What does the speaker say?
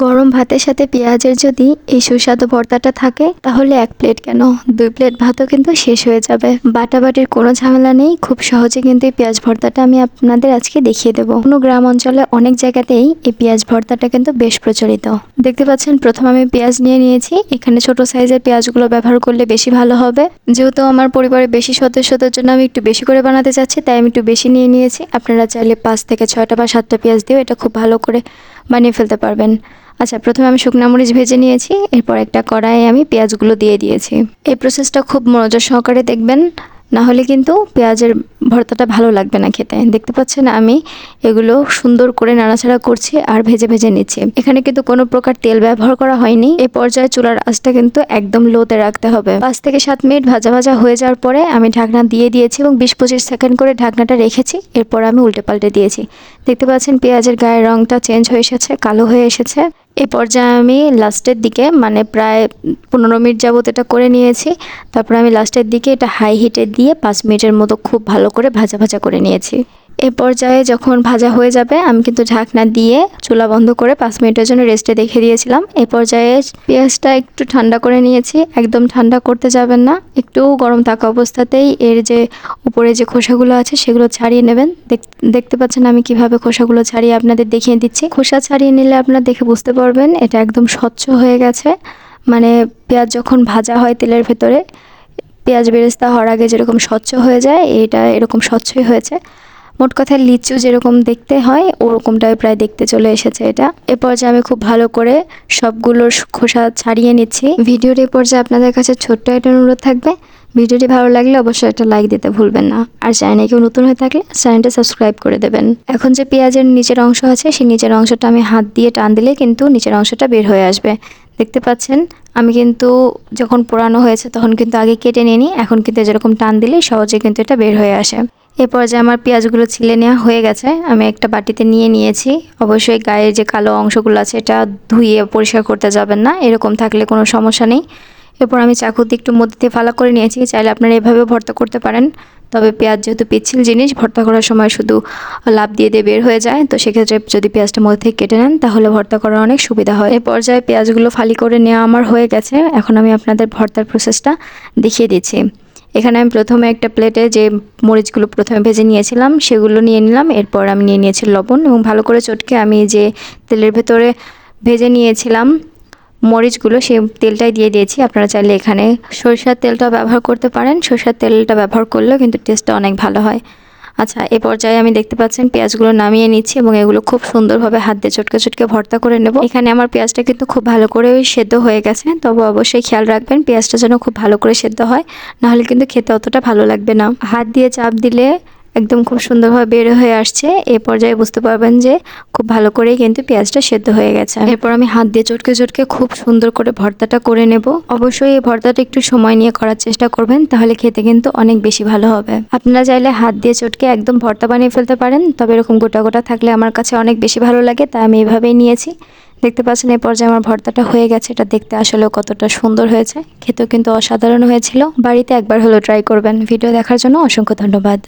গরম ভাতের সাথে পেঁয়াজের যদি এই সুস্বাদু ভর্তাটা থাকে তাহলে 1 প্লেট কেন 2 প্লেট ভাতও কিন্তু শেষ হয়ে যাবে। বাটাবাটির কোনো ঝামেলা নেই, খুব সহজে কিন্তু এই পেঁয়াজ ভর্তাটা আমি আপনাদের আজকে দেখিয়ে দেবো। কোনো গ্রাম অঞ্চলে অনেক জায়গাতেই এই পেঁয়াজ ভর্তাটা কিন্তু বেশ প্রচলিত। দেখতে পাচ্ছেন প্রথমে আমি পেঁয়াজ নিয়ে নিয়েছি। এখানে ছোট সাইজের পেঁয়াজগুলো ব্যবহার করলে বেশি ভালো হবে। যেহেতু আমার পরিবারের বেশি সদস্যদের জন্য আমি একটু বেশি করে বানাতে চাচ্ছি, তাই আমি একটু বেশি নিয়ে নিয়েছি। আপনারা চাইলে 5 থেকে 6টা বা 7টা পেঁয়াজ দিয়েও এটা খুব ভালো করে বানিয়ে ফেলতে পারবেন। আচ্ছা, প্রথমে আমি শুকনো মরিচ ভেজে নিয়েছি, এরপর একটা কড়াইয়ে আমি পেঁয়াজগুলো দিয়ে দিয়েছি। এই প্রসেসটা খুব মনোযোগ সহকারে দেখবেন, না হলে কিন্তু পেঁয়াজের ভর্তাটা ভালো লাগবে না খেতে। দেখতে পাচ্ছেন আমি এগুলো সুন্দর করে নাড়াচাড়া করছি আর ভেজে ভেজে নিচ্ছি। এখানে কিন্তু কোনো প্রকার তেল ব্যবহার করা হয়নি। এই পর্যায়ে চুলার আঁচটা কিন্তু একদম লোতে রাখতে হবে। 5 থেকে 7 মিনিট ভাজা ভাজা হয়ে যাওয়ার পরে আমি ঢাকনা দিয়ে দিয়েছি এবং 20-25 সেকেন্ড করে ঢাকনাটা রেখেছি। এরপর আমি উল্টে পাল্টে দিয়েছি। দেখতে পাচ্ছেন পেঁয়াজের গায়ের রংটা চেঞ্জ হয়ে এসেছে, কালো হয়ে এসেছে। এই পর্যায়ে আমি লাস্টের দিকে মানে প্রায় 15 মিনিট যাবত এটা করে নিয়েছি। তারপর আমি লাস্টের দিকে এটা হাই হিটে দিয়ে 5 মিনিটের মতো খুব ভালো করে ভাজা ভাজা করে নিয়েছি। এ পর্যায়ে যখন ভাজা হয়ে যাবে আমি কিন্তু ঢাকনা দিয়ে চুলা বন্ধ করে 5 মিনিটের জন্য রেস্টে রেখে দিয়েছিলাম। এ পর্যায়ে পেঁয়াজটা একটু ঠান্ডা করে নিয়েছি। একদম ঠান্ডা করতে যাবেন না, একটু গরম থাকা অবস্থাতেই এর যে উপরে যে খোসাগুলো আছে সেগুলো ছাড়িয়ে নেবেন। দেখতে পাচ্ছেন আমি কিভাবে খোসাগুলো ছাড়িয়ে আপনাদের দেখিয়ে দিচ্ছি। খোসা ছাড়িয়ে নিলে আপনারা দেখে বুঝতে পারবেন এটা একদম স্বচ্ছ হয়ে গেছে। মানে পেঁয়াজ যখন ভাজা হয় তেলের ভেতরে, পেঁয়াজ বেরেস্তা হওয়ার আগে যেরকম স্বচ্ছ হয়ে যায়, এটা এরকম স্বচ্ছই হয়েছে। মোট কথায় লিচু যেরকম দেখতে হয় ওরকমটাই প্রায় দেখতে চলে এসেছে এটা। এ পর্যায়ে আমি খুব ভালো করে সবগুলোর খোসা ছাড়িয়ে নিচ্ছি। ভিডিওর এই পর্যায়ে আপনাদের কাছে ছোট্ট একটা অনুরোধ থাকবে, ভিডিওটি ভালো লাগলে অবশ্যই একটা লাইক দিতে ভুলবেন না। আর চ্যানেলে কেউ নতুন হয়ে থাকলে চ্যানেলটা সাবস্ক্রাইব করে দেবেন। এখন যে পেঁয়াজের নিচের অংশ আছে সেই নিচের অংশটা আমি হাত দিয়ে টান দিলে কিন্তু নিচের অংশটা বের হয়ে আসবে। দেখতে পাচ্ছেন আমি কিন্তু যখন পোড়ানো হয়েছে তখন কিন্তু আগে কেটে নিইনি, এখন কিন্তু যেরকম টান দিলে সহজে কিন্তু এটা বের হয়ে আসে। এ পর্যায়ে আমার পেঁয়াজগুলো ছিলে নেওয়া হয়ে গেছে, আমি একটা বাটিতে নিয়ে নিয়েছি। অবশ্যই গায়ে যে কালো অংশগুলো আছে এটা ধুয়ে পরিষ্কার করতে যাবেন না, এরকম থাকলে কোনো সমস্যা নেই। এরপর আমি চাকু দিয়ে একটু মধ্যে দিয়ে ফালা করে নিয়েছি। চাইলে আপনারা এভাবেও ভর্তা করতে পারেন, তবে পেঁয়াজ যেহেতু পিচ্ছিল জিনিস ভর্তা করার সময় শুধু লাফ দিয়ে দিয়ে বের হয়ে যায়, তো সেক্ষেত্রে যদি পেঁয়াজটা মধ্যে থেকে কেটে নেন তাহলে ভর্তা করার অনেক সুবিধা হয়। এই পর্যায়ে পেঁয়াজগুলো ফালি করে নেওয়া আমার হয়ে গেছে। এখন আমি আপনাদের ভর্তার প্রসেসটা দেখিয়ে দিচ্ছি। এখানে আমি প্রথমে একটা প্লেটে যে মরিচগুলো প্রথমে ভেজে নিয়েছিলাম সেগুলো নিয়ে নিলাম। এরপর আমি নিয়ে নিয়েছি লবণ এবং ভালো করে চটকে আমি যে তেলের ভেতরে ভেজে নিয়েছিলাম মরিচগুলো সেই তেলটাই দিয়ে দিয়েছি। আপনারা চাইলে এখানে সরিষার তেলটা ব্যবহার করতে পারেন, সরিষার তেলটা ব্যবহার করলেও কিন্তু টেস্টটা অনেক ভালো হয়। আচ্ছা, এ পর্যায়ে আমি দেখতে পাচ্ছেন পেঁয়াজগুলো নামিয়ে নিচ্ছি এবং এগুলো খুব সুন্দরভাবে হাত দিয়ে চটকে চটকে ভর্তা করে নেব। এখানে আমার পেঁয়াজটা কিন্তু খুব ভালো করে সেদ্ধ হয়ে গেছে, তবে অবশ্যই খেয়াল রাখবেন পেঁয়াজটা যেন খুব ভালো করে সেদ্ধ হয়, নাহলে কিন্তু খেতে অতটা ভালো লাগবে না। হাত দিয়ে চাপ দিলে একদম খুব সুন্দরভাবে বের হয়ে আসছে। এই পর্যায়ে বুঝতে পারবেন যে খুব ভালো করেই কিন্তু পেঁয়াজটা সেদ্ধ হয়ে গেছে। এরপর আমি হাত দিয়ে চটকে চটকে খুব সুন্দর করে ভর্তাটা করে নেব। অবশ্যই এই ভর্তাটা একটু সময় নিয়ে করার চেষ্টা করবেন, তাহলে খেতে কিন্তু অনেক বেশি ভালো হবে। আপনারা চাইলে হাত দিয়ে চটকে একদম ভর্তা বানিয়ে ফেলতে পারেন, তবে এরকম গোটা গোটা থাকলে আমার কাছে অনেক বেশি ভালো লাগে, তাই আমি এভাবেই নিয়েছি। দেখতে পাচ্ছেন এই পর্যায়ে আমার ভর্তাটা হয়ে গেছে। এটা দেখতে আসলেও কতটা সুন্দর হয়েছে, খেতেও কিন্তু অসাধারণ হয়েছিল। বাড়িতে একবার হলেও ট্রাই করবেন। ভিডিও দেখার জন্য অসংখ্য ধন্যবাদ।